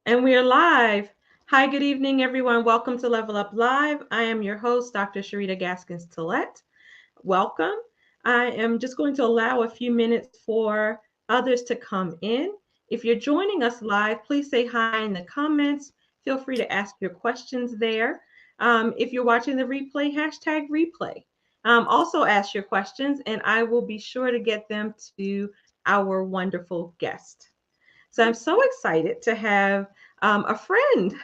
And we are live. Hi, good evening, everyone. Welcome to Level Up Live. I am your host, Dr. Sharita Gaskins-Tillett. Welcome. I am just going to allow a few minutes for others to come in. If you're joining us live, please say hi in the comments. Feel free to ask your questions there. If you're watching the replay, hashtag replay. Also ask your questions, and I will be sure to get them to our wonderful guest. So I'm so excited to have a friend,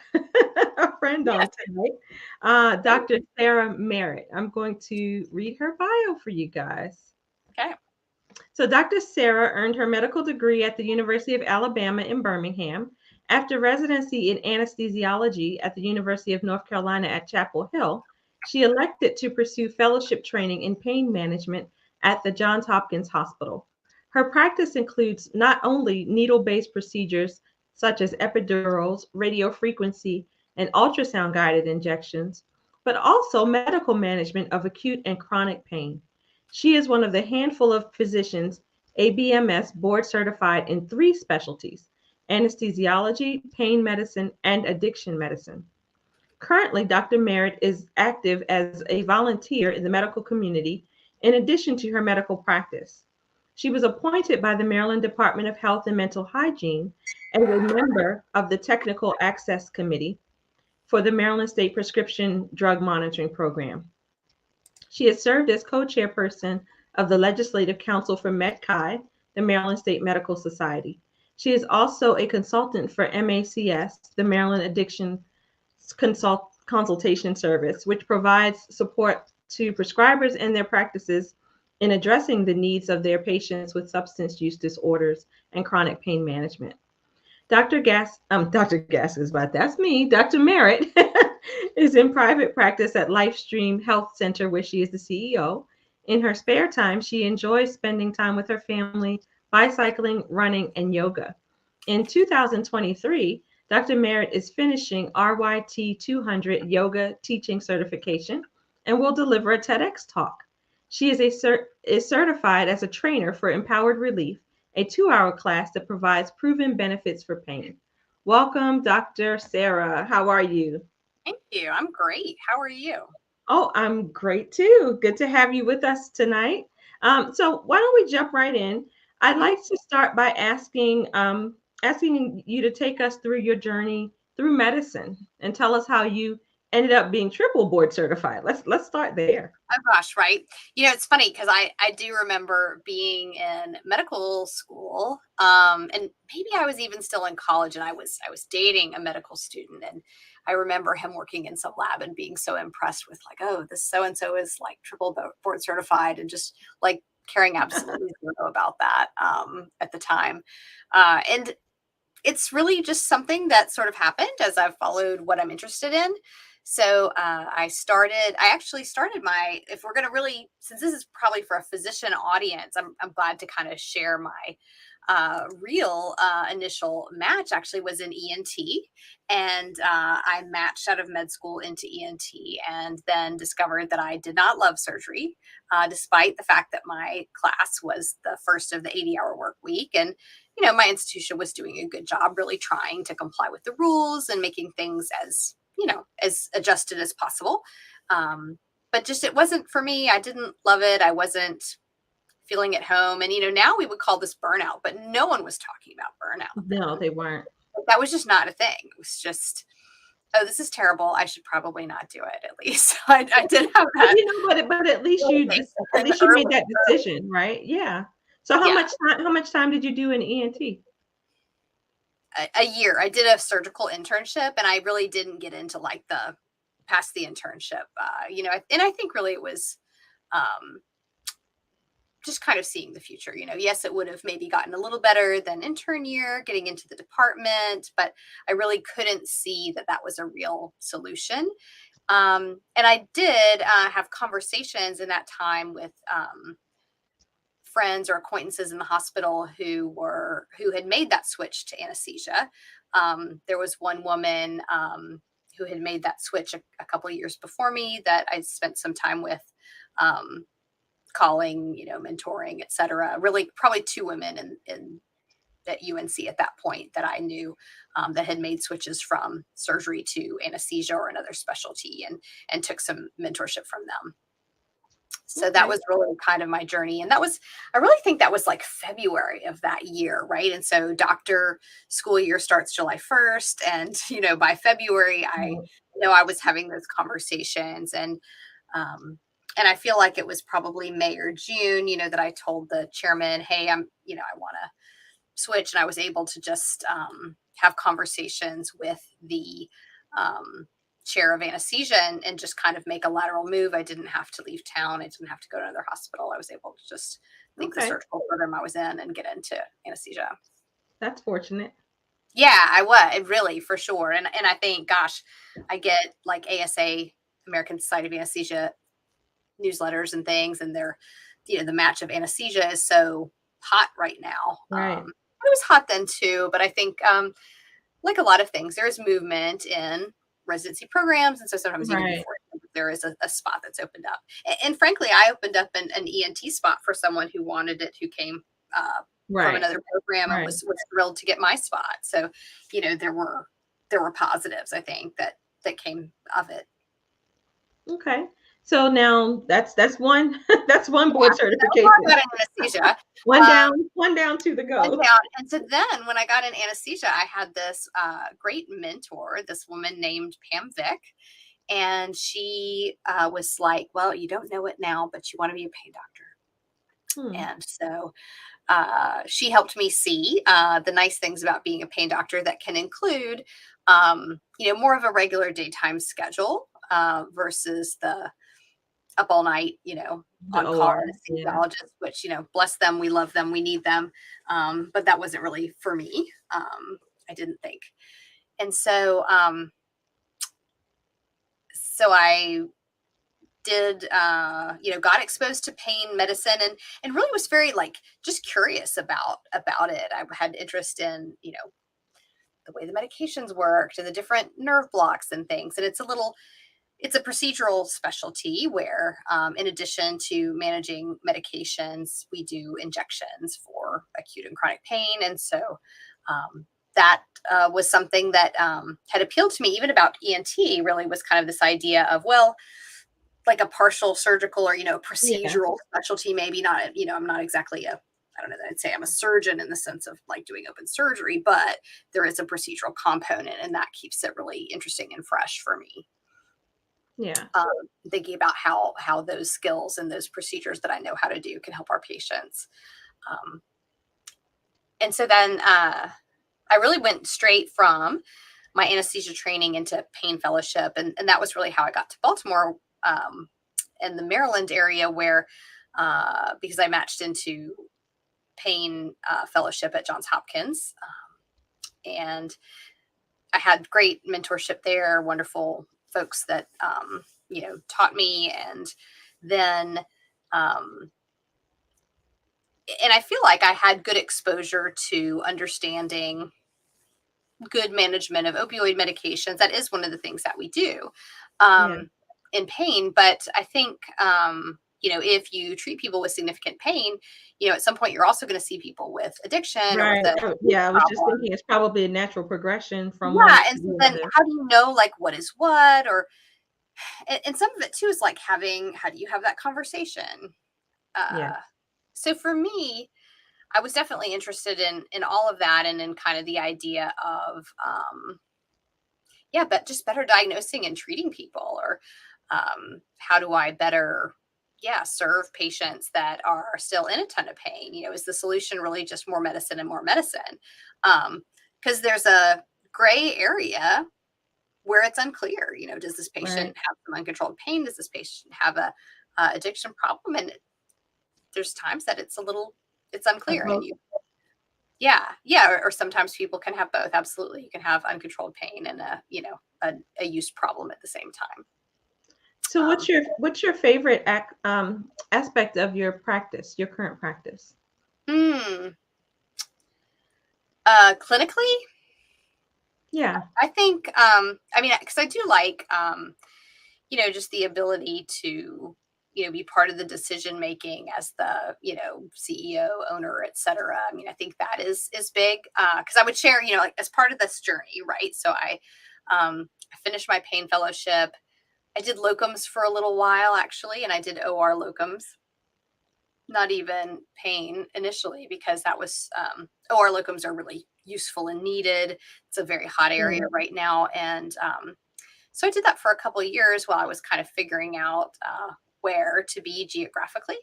a friend Yes. on tonight, Dr. Sarah Merritt. I'm going to read her bio for you guys. Okay. So Dr. Sarah earned her medical degree at the University of Alabama in Birmingham. After residency in anesthesiology at the University of North Carolina at Chapel Hill, she elected to pursue fellowship training in pain management at the Johns Hopkins Hospital. Her practice includes not only needle-based procedures such as epidurals, radiofrequency, and ultrasound-guided injections, but also medical management of acute and chronic pain. She is one of the handful of physicians ABMS board certified in three specialties: anesthesiology, pain medicine, and addiction medicine. Currently, Dr. Merritt is active as a volunteer in the medical community in addition to her medical practice. She was appointed by the Maryland Department of Health and Mental Hygiene as a member of the Technical Access Committee for the Maryland State Prescription Drug Monitoring Program. She has served as co-chairperson of the Legislative Council for MedChi, the Maryland State Medical Society. She is also a consultant for MACS, the Maryland Addiction Consultation Service, which provides support to prescribers and their practices in addressing the needs of their patients with substance use disorders and chronic pain management. Dr. Gaskins, but that's me. Dr. Merritt is in private practice at Lifestream Health Center, where she is the CEO. In her spare time, she enjoys spending time with her family, bicycling, running, and yoga. In 2023, Dr. Merritt is finishing RYT 200 yoga teaching certification and will deliver a TEDx talk. She is certified as a trainer for Empowered Relief, a 2-hour class that provides proven benefits for pain. Welcome, Dr. Sarah. How are you? Thank you. I'm great. How are you? Oh, I'm great too. Good to have you with us tonight. So why don't we jump right in? I'd Mhm. like to start by asking you to take us through your journey through medicine and tell us how you ended up being triple board certified. Let's start there. Oh gosh, right. It's funny because I do remember being in medical school, and maybe I was even still in college, and I was dating a medical student, and I remember him working in some lab and being so impressed with like, oh, this so and so is like triple board certified, and just like caring absolutely zero about that at the time, and it's really just something that sort of happened as I've followed what I'm interested in. So I actually started if we're going to really, since this is probably for a physician audience, I'm glad to kind of share my real initial match actually was in ENT. And I matched out of med school into ENT and then discovered that I did not love surgery, despite the fact that my class was the first of the 80-hour work week. And my institution was doing a good job really trying to comply with the rules and making things as adjusted as possible. But just it wasn't for me. I didn't love it. I wasn't feeling at home. And, now we would call this burnout, but no one was talking about burnout No, then. they weren't. That was just not a thing. It was just, oh, this is terrible. I should probably not do it at least. I did have But that. but at least at In the least you made that early, decision, right? Yeah. So yeah, how much time did you do in ENT? a year. I did a surgical internship, and I really didn't get into like the past the internship. And I think really it was um, just kind of seeing the future. Yes, it would have maybe gotten a little better than intern year, getting into the department, but I really couldn't see that that was a real solution. And I did have conversations in that time with friends or acquaintances in the hospital who had made that switch to anesthesia. There was one woman who had made that switch a couple of years before me that I spent some time with, calling, mentoring, et cetera. Really, probably two women in at UNC at that point that I knew that had made switches from surgery to anesthesia or another specialty, and took some mentorship from them. So that was really kind of my journey. And I really think that was like February of that year, right? And so doctor school year starts July 1st. And, by February, I was having those conversations. And I feel like it was probably May or June, that I told the chairman, hey, I want to switch. And I was able to just have conversations with the chair of anesthesia and just kind of make a lateral move. I didn't have to leave town. I didn't have to go to another hospital. I was able to just think the surgical program I was in and get into anesthesia. That's fortunate. Yeah, I was really, for sure. And I think, gosh, I get like ASA, American Society of Anesthesia newsletters and things, and they're, the match of anesthesia is so hot right now. Right. It was hot then too, but I think like a lot of things, there is movement in residency programs. And so sometimes even before there is a spot that's opened up. And frankly, I opened up an ENT spot for someone who wanted it, who came from another program and was thrilled to get my spot. So, there were positives, I think, that came of it. Okay. So now that's one that's one board certification. Anesthesia. one down to the go. And so then when I got in anesthesia, I had this great mentor, this woman named Pam Vick. And she was like, well, you don't know it now, but you want to be a pain doctor. And so she helped me see the nice things about being a pain doctor that can include, more of a regular daytime schedule versus the up all night, on call anesthesiologists, which, bless them. We love them. We need them. But that wasn't really for me. I didn't think. And so, so I did, got exposed to pain medicine and really was very just curious about it. I had interest in, the way the medications worked and the different nerve blocks and things. And it's a procedural specialty where, in addition to managing medications, we do injections for acute and chronic pain. And so that was something that had appealed to me. Even about ENT really was kind of this idea of, well, like a partial surgical or, procedural specialty, maybe not, I'm not exactly I don't know that I'd say I'm a surgeon in the sense of like doing open surgery, but there is a procedural component, and that keeps it really interesting and fresh for me. Yeah. Thinking about how those skills and those procedures that I know how to do can help our patients. And so then I really went straight from my anesthesia training into pain fellowship. And that was really how I got to Baltimore in the Maryland area where, because I matched into pain fellowship at Johns Hopkins. And I had great mentorship there, wonderful folks that, taught me. And then, and I feel like I had good exposure to understanding good management of opioid medications. That is one of the things that we do in pain. But I think, if you treat people with significant pain, at some point you're also going to see people with addiction. Right. Or I was just thinking it's probably a natural progression from one. And so then how do you know what is what, or, and some of it too is how do you have that conversation? So for me, I was definitely interested in all of that, and in kind of the idea of, but just better diagnosing and treating people, or how do I better, serve patients that are still in a ton of pain? Is the solution really just more medicine and more medicine? Because there's a gray area where it's unclear. Does this patient have some uncontrolled pain? Does this patient have a addiction problem? And there's times that it's unclear. Or sometimes people can have both. Absolutely, you can have uncontrolled pain and a use problem at the same time. So what's your favorite aspect of your practice, your current practice? Clinically, I think because I do like just the ability to be part of the decision making as the, CEO, owner, et cetera. I mean, I think that is big, because I would share, like as part of this journey, right? So I finished my pain fellowship. I did locums for a little while, actually, and I did OR locums. Not even pain initially, because that was OR locums are really useful and needed. It's a very hot area right now, and so I did that for a couple of years while I was kind of figuring out where to be geographically.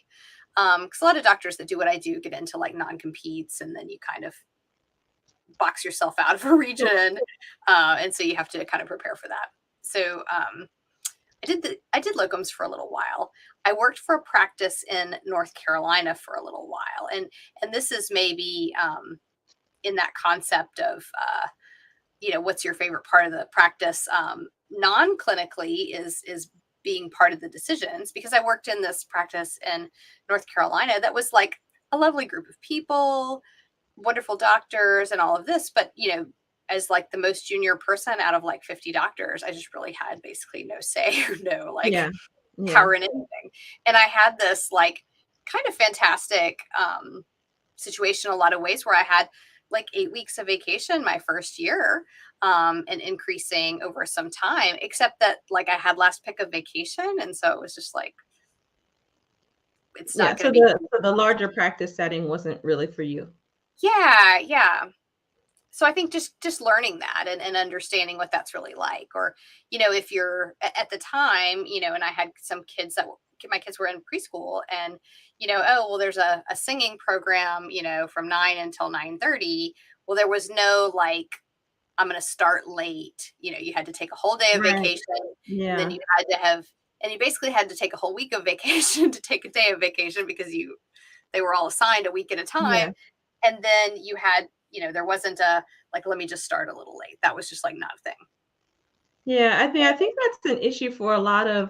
Because a lot of doctors that do what I do get into like non-competes, and then you kind of box yourself out of a region, and so you have to kind of prepare for that. So I did locums for a little while. I worked for a practice in North Carolina for a little while, and this is maybe in that concept of what's your favorite part of the practice. Non-clinically is being part of the decisions, because I worked in this practice in North Carolina that was like a lovely group of people, wonderful doctors, and all of this, but as like the most junior person out of like 50 doctors, I just really had basically no say or no power in anything. And I had this like kind of fantastic situation in a lot of ways, where I had like 8 weeks of vacation my first year, and increasing over some time, except that like I had last pick of vacation. And so it was just like, it's not going to be. So the larger practice setting wasn't really for you. Yeah. Yeah. So I think just learning that and understanding what that's really like, or, if you're at the time, and I had some kids my kids were in preschool, and, oh, well, there's a singing program, from 9 until 9:30. Well, there was no like, I'm going to start late. You had to take a whole day of vacation. And then you basically had to take a whole week of vacation to take a day of vacation, because they were all assigned a week at a time. And then you had, there wasn't a, like, let me just start a little late. That was just like not a thing. Yeah, I think that's an issue for a lot of,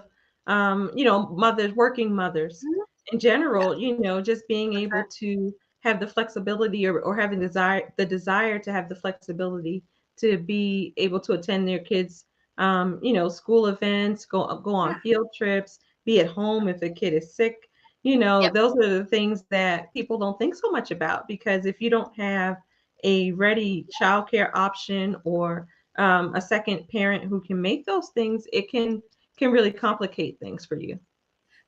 working mothers in general, just being able to have the flexibility, or having the desire to have the flexibility to be able to attend their kids, school events, go on field trips, be at home if a kid is sick. Those are the things that people don't think so much about, because if you don't have a ready childcare option, or a second parent who can make those things, it can really complicate things for you.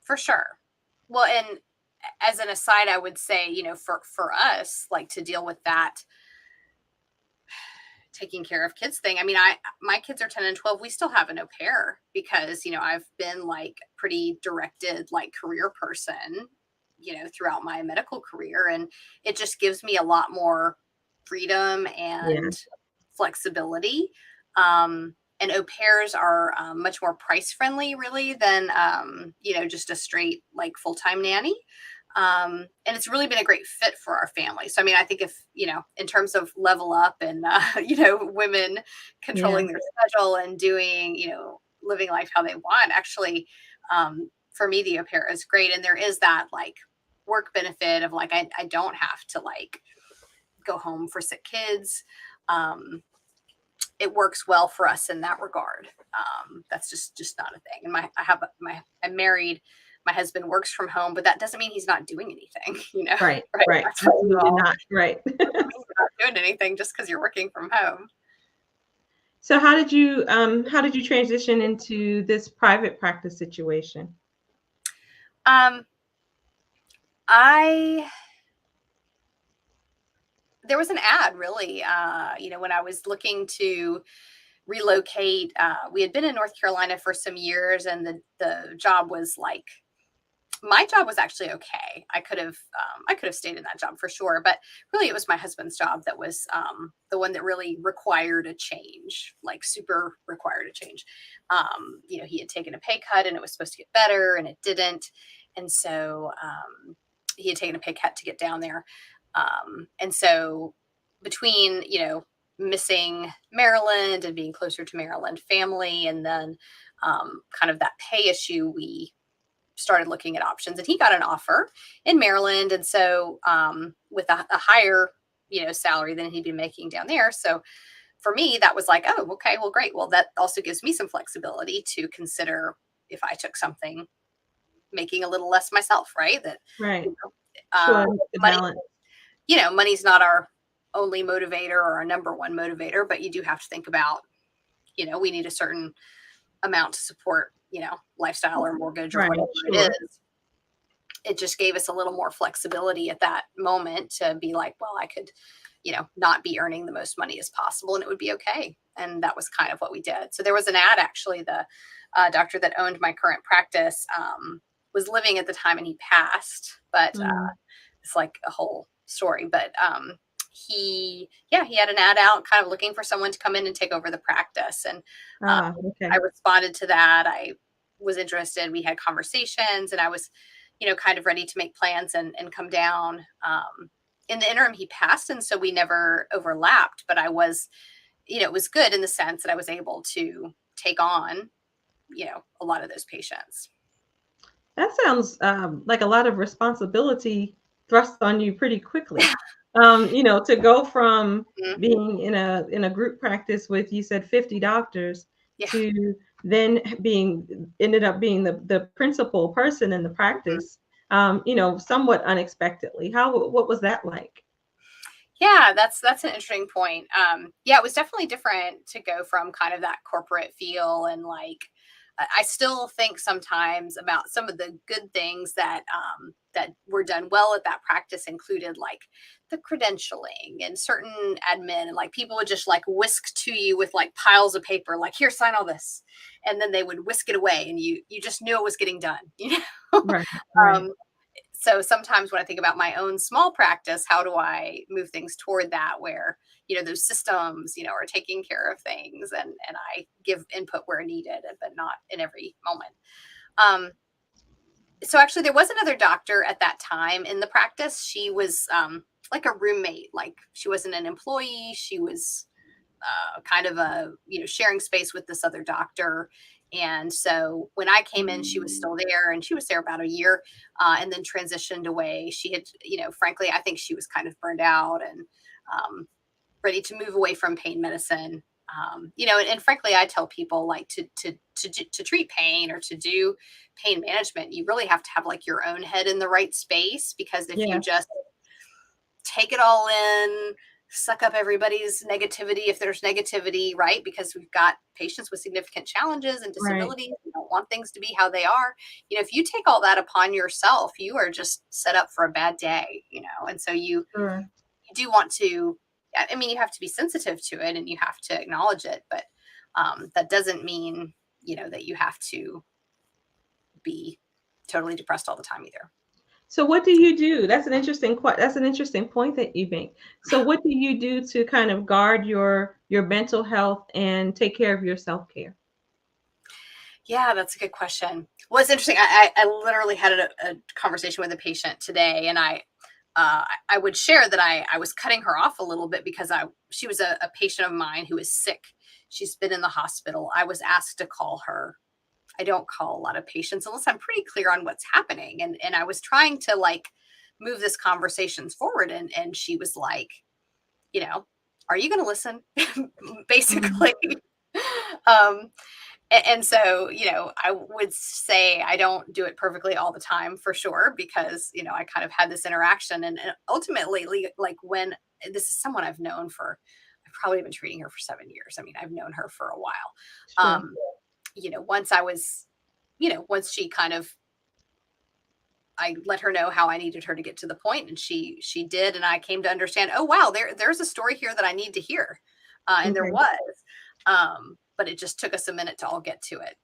For sure. Well, and as an aside, I would say, for us, like, to deal with that taking care of kids thing. I mean, my kids are 10 and 12. We still have an au pair, because, I've been like pretty directed, like, career person, throughout my medical career. And it just gives me a lot more freedom and flexibility. And au pairs are much more price friendly, really, than, just a straight like full-time nanny. And it's really been a great fit for our family. So, I mean, I think if, in terms of level up and, women controlling their schedule and doing, living life how they want, actually, for me, the au pair is great. And there is that like work benefit of like, I don't have to like go home for sick kids. It works well for us in that regard. That's just not a thing. And I'm married. My husband works from home, but that doesn't mean he's not doing anything, Right. Absolutely not. Right. You're not doing anything just because you're working from home. So how did you transition into this private practice situation? There was an ad, really, when I was looking to relocate. We had been in North Carolina for some years, and the job was like, my job was actually okay. I could have stayed in that job for sure, but really it was my husband's job that was the one that really required a change, like super required a change. He had taken a pay cut, and it was supposed to get better, and it didn't. And so he had taken a pay cut to get down there. And so between, missing Maryland and being closer to Maryland family, and then kind of that pay issue, we started looking at options, and he got an offer in Maryland. And so with a higher, salary than he'd been making down there. So for me, that was like, oh, okay, well, great. Well, that also gives me some flexibility to consider if I took something making a little less myself, right? That, Right. you know, Sure. The money, balance. money's not our only motivator or our number one motivator, but you do have to think about, we need a certain amount to support, lifestyle or mortgage or Right. whatever Sure. it is. It just gave us a little more flexibility at that moment to be like, well, I could, not be earning the most money as possible and it would be okay. And that was kind of what we did. So there was an ad, actually, the doctor that owned my current practice was living at the time and he passed, but it's like a whole story. But he had an ad out kind of looking for someone to come in and take over the practice. And Okay. I responded to that. I was interested. We had conversations and I was, kind of ready to make plans and come down. In the interim, he passed. And so we never overlapped, but I was, it was good in the sense that I was able to take on, a lot of those patients. That sounds like a lot of responsibility thrust on you pretty quickly. To go from Mhm. being in a group practice with, you said, 50 doctors Yeah. to then ended up being the principal person in the practice, somewhat unexpectedly. What was that like? Yeah, that's an interesting point. It was definitely different to go from kind of that corporate feel and like I still think sometimes about some of the good things that that were done well at that practice included like the credentialing and certain admin and like people would just like whisk to you with like piles of paper like here sign all this and then they would whisk it away and you just knew it was getting done, Right, right. um, so sometimes when I think about my own small practice, how do I move things toward that where, those systems, are taking care of things and I give input where needed, but not in every moment. Um, so actually there was another doctor at that time in the practice. She was like a roommate, like she wasn't an employee. She was kind of sharing space with this other doctor. And so when I came in, she was still there and she was there about a year and then transitioned away. She had, frankly, I think she was kind of burned out and ready to move away from pain medicine. And frankly, I tell people like to treat pain or to do pain management, you really have to have like your own head in the right space because if you Yes. just take it all in, suck up everybody's negativity if there's negativity, right? Because we've got patients with significant challenges and Right. disabilities. We don't want things to be how they are. If you take all that upon yourself, you are just set up for a bad day, and so you Sure. do want to, you have to be sensitive to it and you have to acknowledge it, but that doesn't mean, that you have to be totally depressed all the time either. So what do you do? That's an interesting point that you make. So what do you do to kind of guard your mental health and take care of your self-care? Yeah, that's a good question. Well, it's interesting. I literally had a conversation with a patient today, and I would share that I was cutting her off a little bit because she was a patient of mine who is sick. She's been in the hospital. I was asked to call her. I don't call a lot of patients unless I'm pretty clear on what's happening. And I was trying to like move this conversations forward. And she was like, are you going to listen? Basically. um, and so, I would say I don't do it perfectly all the time for sure, because, I kind of had this interaction and ultimately like when this is someone I've known I've probably been treating her for 7 years. I mean, I've known her for a while. Sure. Once I was, once she kind of, I let her know how I needed her to get to the point and she did. And I came to understand, oh, wow, there's a story here that I need to hear. And there Okay. was, but it just took us a minute to all get to it.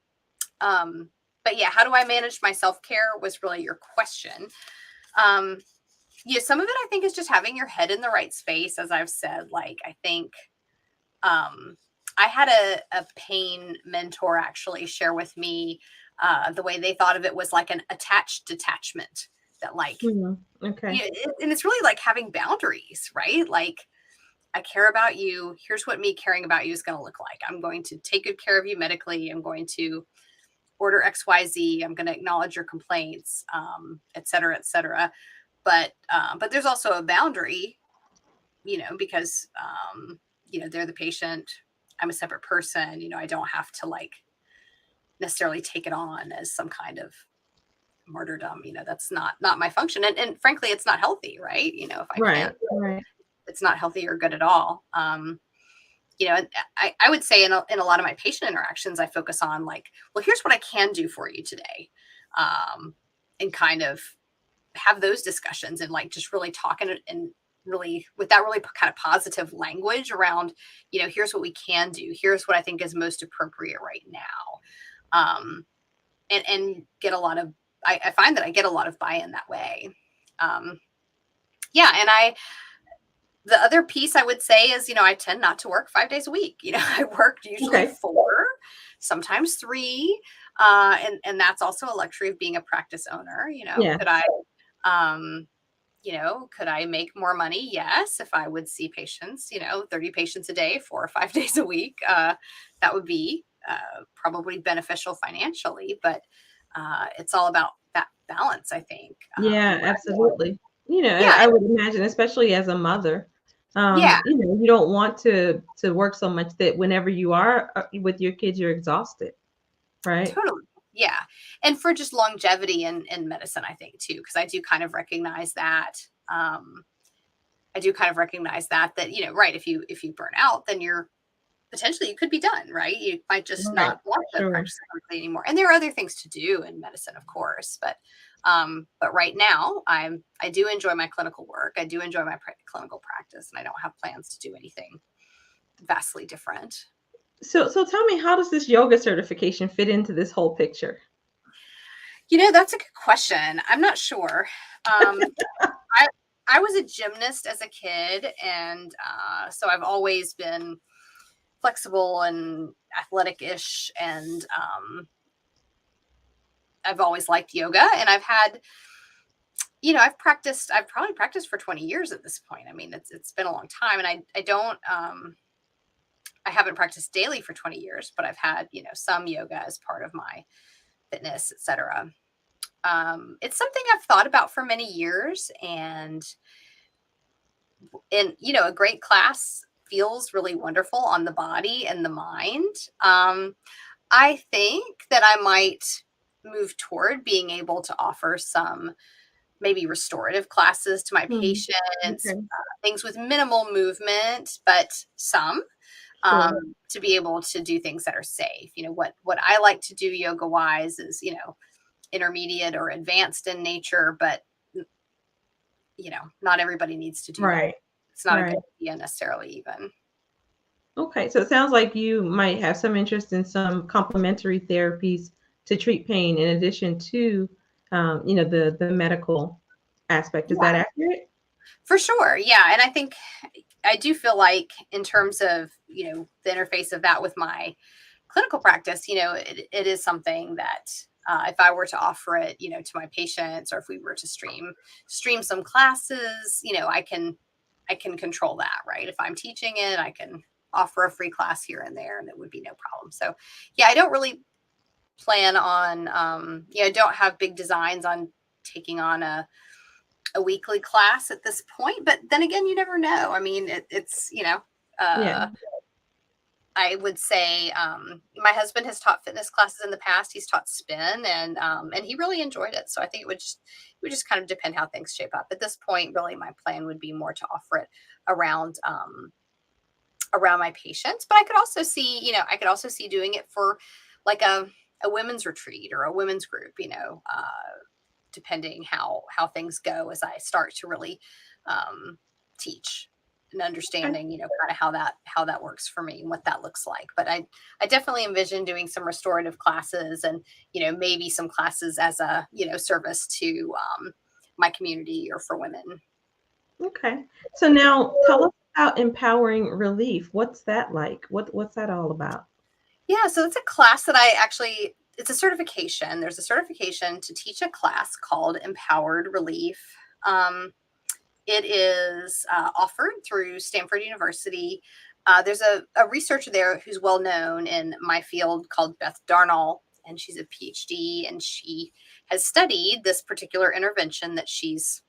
But yeah, how do I manage my self-care was really your question. Some of it I think is just having your head in the right space. As I've said, like, I think, I had a pain mentor actually share with me the way they thought of it was like an attached detachment that like, Okay. and it's really like having boundaries, right? Like, I care about you. Here's what me caring about you is going to look like. I'm going to take good care of you medically. I'm going to order XYZ. I'm going to acknowledge your complaints, et cetera, et cetera. But there's also a boundary, because, they're the patient. I'm a separate person. I don't have to like necessarily take it on as some kind of martyrdom. That's not my function. And frankly, it's not healthy, right? If I can't, Right. it's not healthy or good at all. And I would say in a lot of my patient interactions, I focus on like, well, here's what I can do for you today. And kind of have those discussions and like just really talking and really with that really kind of positive language around, here's what we can do. Here's what I think is most appropriate right now. And get a lot of, I find that I get a lot of buy-in that way. And the other piece I would say is, I tend not to work 5 days a week. I work usually 4, sometimes 3. And that's also a luxury of being a practice owner. Yeah. Could I make more money? Yes. If I would see patients, 30 patients a day, 4 or 5 days a week, that would be probably beneficial financially, but it's all about that balance, I think. Yeah, absolutely. Yeah. I would imagine, especially as a mother, Yeah. you don't want to work so much that whenever you are with your kids, you're exhausted, right? Totally. Yeah. And for just longevity in medicine, I think too, because I do kind of recognize that. That, right. If you burn out, then potentially you could be done, right? You might just Right. not want to Sure. practice clinically anymore. And there are other things to do in medicine, of course, but right now I do enjoy my clinical work. I do enjoy my clinical practice, and I don't have plans to do anything vastly different. So tell me, how does this yoga certification fit into this whole picture? That's a good question. I'm not sure. I was a gymnast as a kid, and so I've always been flexible and athletic-ish, and I've always liked yoga, and I've probably practiced for 20 years at this point. I mean, it's been a long time, and I haven't practiced daily for 20 years, but I've had, some yoga as part of my fitness, etc. It's something I've thought about for many years, and a great class feels really wonderful on the body and the mind. I think that I might move toward being able to offer some maybe restorative classes to my patients, Okay. things with minimal movement, but some. Sure. To be able to do things that are safe. What I like to do yoga wise is, intermediate or advanced in nature, but not everybody needs to do that. Right. It's not a Right. good idea necessarily even. Okay, so it sounds like you might have some interest in some complementary therapies to treat pain in addition to, the medical aspect. Is that accurate? For sure. Yeah. And I think I do feel like in terms of, the interface of that with my clinical practice, it is something that if I were to offer it, to my patients, or if we were to stream some classes, I can control that, right? If I'm teaching it, I can offer a free class here and there, and it would be no problem. So yeah, I don't really plan on, I don't have big designs on taking on a weekly class at this point, but then again, you never know. I mean, it's, Yeah. I would say my husband has taught fitness classes in the past. He's taught spin, and he really enjoyed it. So I think it would just kind of depend how things shape up. At this point, really, my plan would be more to offer it around my patients. But I could also see doing it for like a women's retreat or a women's group. Depending how things go as I start to really teach and understanding, kind of how that works for me and what that looks like. But I definitely envision doing some restorative classes and, maybe some classes as a, service to my community or for women. Okay. So now tell us about empowering relief. What's that like? What's that all about? Yeah, so it's a class that it's a certification. There's a certification to teach a class called Empowered Relief. It is offered through Stanford University. There's a researcher there who's well known in my field called Beth Darnall, and she's a PhD, and she has studied this particular intervention that she's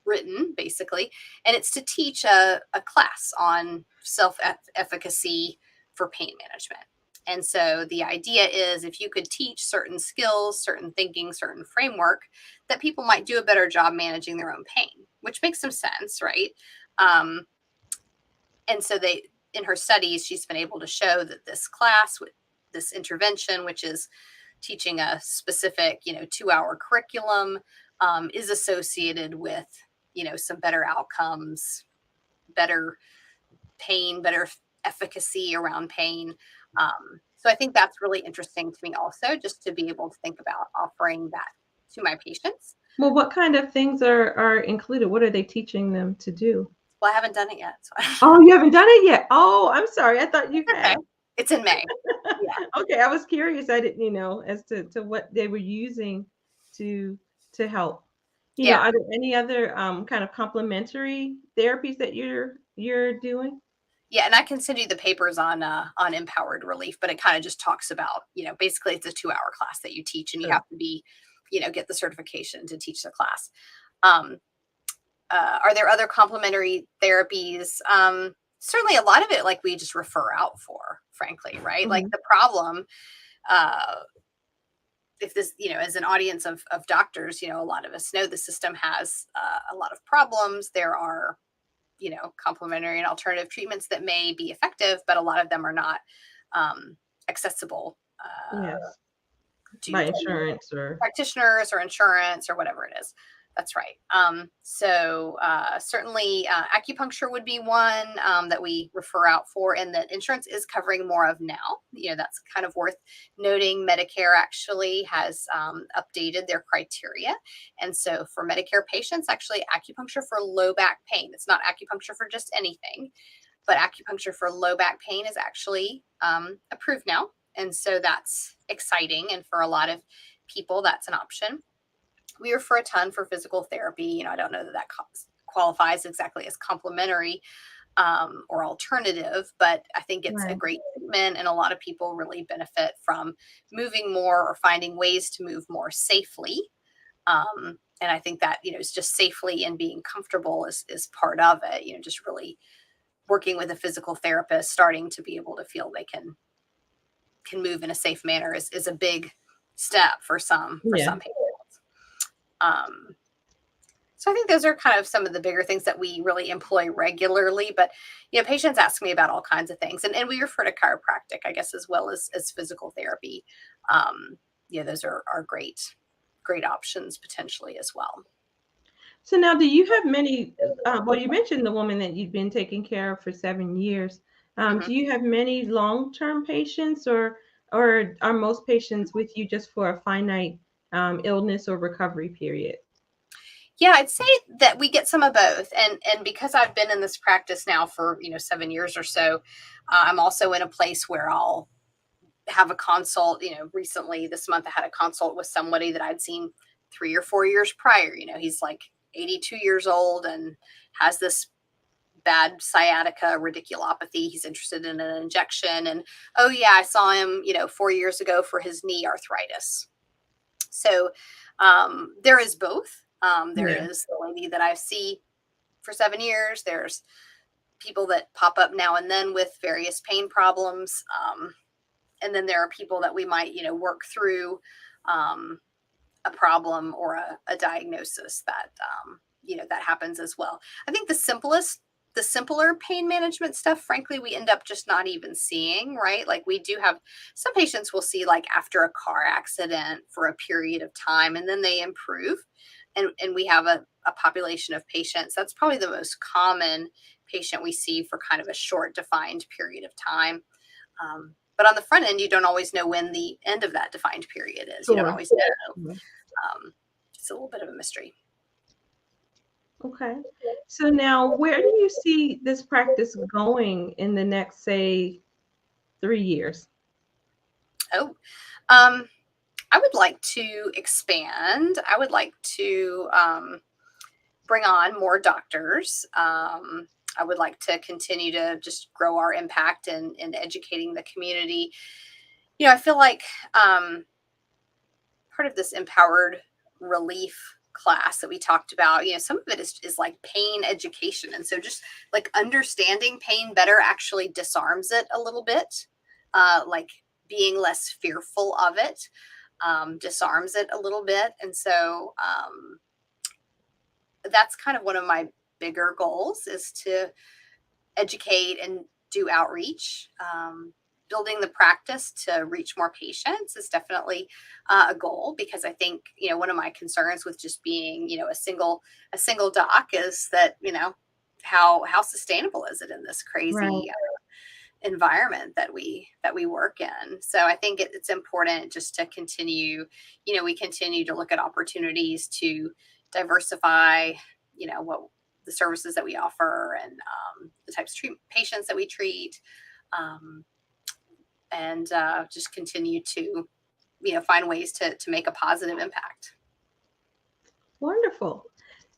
written, basically, and it's to teach a class on self-efficacy for pain management. And so the idea is if you could teach certain skills, certain thinking, certain framework, that people might do a better job managing their own pain, which makes some sense, right? Um, and so in her studies, she's been able to show that this class, this intervention, which is teaching a specific, 2-hour curriculum, is associated with, some better outcomes, better pain, better efficacy around pain. So I think that's really interesting to me also, just to be able to think about offering that to my patients. Well, what kind of things are included? What are they teaching them to do? Well, I haven't done it yet. So Oh, you haven't done it yet? Oh, I'm sorry. I thought you okay. had. It's in May. Yeah. Okay, I was curious. I didn't, as to what they were using to help. Yeah. Are there any other kind of complementary therapies that you're doing? Yeah, and I can send you the papers on empowered relief, but it kind of just talks about, basically it's a 2-hour class that you teach, and you Sure. have to be, get the certification to teach the class. Are there other complementary therapies? Certainly a lot of it, like, we just refer out for, frankly, right? Like, the problem, if this, as an audience of doctors, a lot of us know the system has a lot of problems. There are, complementary and alternative treatments that may be effective, but a lot of them are not accessible Yes. due By to insurance or practitioners or insurance or whatever it is. That's right. So certainly acupuncture would be one that we refer out for, and that insurance is covering more of now. That's kind of worth noting. Medicare actually has updated their criteria. And so for Medicare patients, actually acupuncture for low back pain, it's not acupuncture for just anything, but acupuncture for low back pain is actually approved now. And so that's exciting. And for a lot of people, that's an option. We refer a ton for physical therapy. I don't know that qualifies exactly as complementary or alternative, but I think it's a great treatment, and a lot of people really benefit from moving more or finding ways to move more safely. And I think that, is just safely and being comfortable is part of it, just really working with a physical therapist, starting to be able to feel they can move in a safe manner is a big step for some people. So I think those are kind of some of the bigger things that we really employ regularly. But patients ask me about all kinds of things, and we refer to chiropractic, I guess, as well as physical therapy. Those are great options potentially as well. So now, do you have many? Well, you mentioned the woman that you've been taking care of for 7 years. Do you have many long-term patients, or are most patients with you just for a finite illness or recovery period? Yeah, I'd say that we get some of both. And because I've been in this practice now for, 7 years or so, I'm also in a place where I'll have a consult. Recently this month I had a consult with somebody that I'd seen 3 or 4 years prior. He's like 82 years old and has this bad sciatica radiculopathy. He's interested in an injection. And, oh yeah, I saw him, 4 years ago for his knee arthritis. So there is both. There is the lady that I see for 7 years. There's people that pop up now and then with various pain problems. And then there are people that we might, work through a problem or a diagnosis that, that happens as well. I think the simpler pain management stuff, frankly, we end up just not even seeing, right? Like, we do have some patients we'll see like after a car accident for a period of time, and then they improve. And we have a population of patients. That's probably the most common patient we see for kind of a short defined period of time. But on the front end, you don't always know when the end of that defined period is. You don't always know. It's a little bit of a mystery. Okay. So now, where do you see this practice going in the next, say, 3 years? Oh, I would like to expand. I would like to bring on more doctors. I would like to continue to just grow our impact in educating the community. I feel like part of this empowered relief class that we talked about, some of it is like pain education. And so just like understanding pain better actually disarms it a little bit. Like being less fearful of it disarms it a little bit. And so that's kind of one of my bigger goals, is to educate and do outreach. Building the practice to reach more patients is definitely a goal, because I think, one of my concerns with just being, a single doc is that, how sustainable is it in this crazy environment that we work in. So I think it's important just to continue, we continue to look at opportunities to diversify, what the services that we offer, and the types of patients that we treat, and just continue to, find ways to make a positive impact. Wonderful.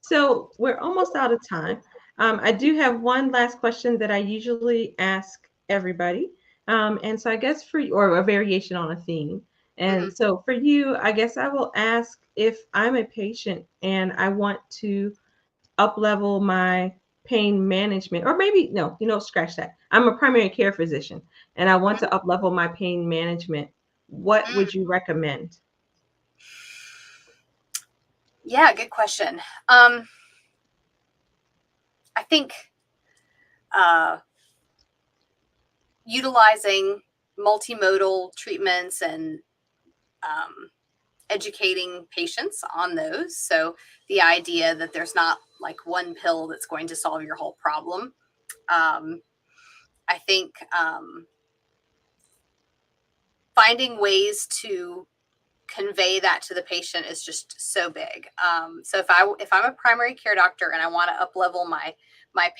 So we're almost out of time. I do have one last question that I usually ask everybody. And so I guess for you, or a variation on a theme. And so for you, I guess I will ask, if I'm a patient and I want to up-level my pain management, or maybe, no, scratch that. I'm a primary care physician and I want to up-level my pain management. What would you recommend? Yeah, good question. I think utilizing multimodal treatments and educating patients on those. So the idea that there's not like one pill that's going to solve your whole problem. I think finding ways to convey that to the patient is just so big. So if I'm a primary care doctor and I want to up-level my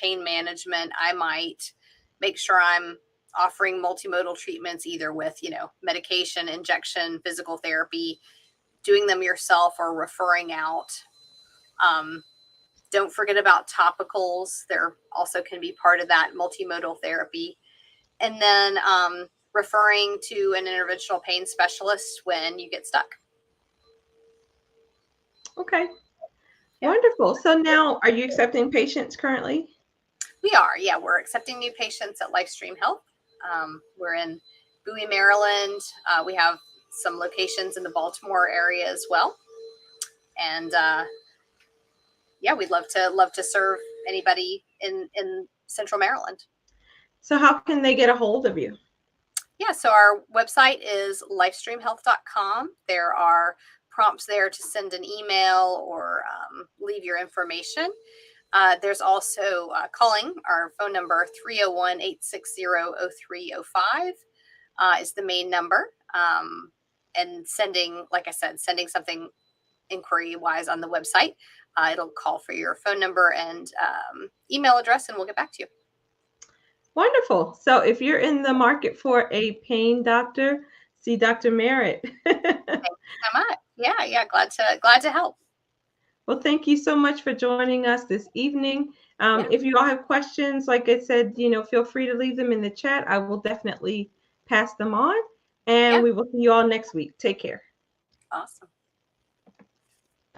pain management, I might make sure I'm offering multimodal treatments, either with, medication, injection, physical therapy, doing them yourself, or referring out. Don't forget about topicals. They're also can be part of that multimodal therapy. And then referring to an interventional pain specialist when you get stuck. Okay. Yeah. Wonderful. So now, are you accepting patients currently? We are. Yeah, we're accepting new patients at Lifestream Health. We're in Bowie, Maryland. We have some locations in the Baltimore area as well. And yeah, we'd love to serve anybody in Central Maryland. So how can they get a hold of you? Yeah, so our website is lifestreamhealth.com. There are prompts there to send an email or leave your information. There's also calling. Our phone number, 301-860-0305, is the main number. And sending, like I said, sending something inquiry-wise on the website. It'll call for your phone number and email address, and we'll get back to you. Wonderful. So if you're in the market for a pain doctor, see Dr. Merritt. Thank you so much. Yeah, glad to help. Well, thank you so much for joining us this evening. If you all have questions, like I said, feel free to leave them in the chat. I will definitely pass them on, and we will see you all next week. Take care. Awesome.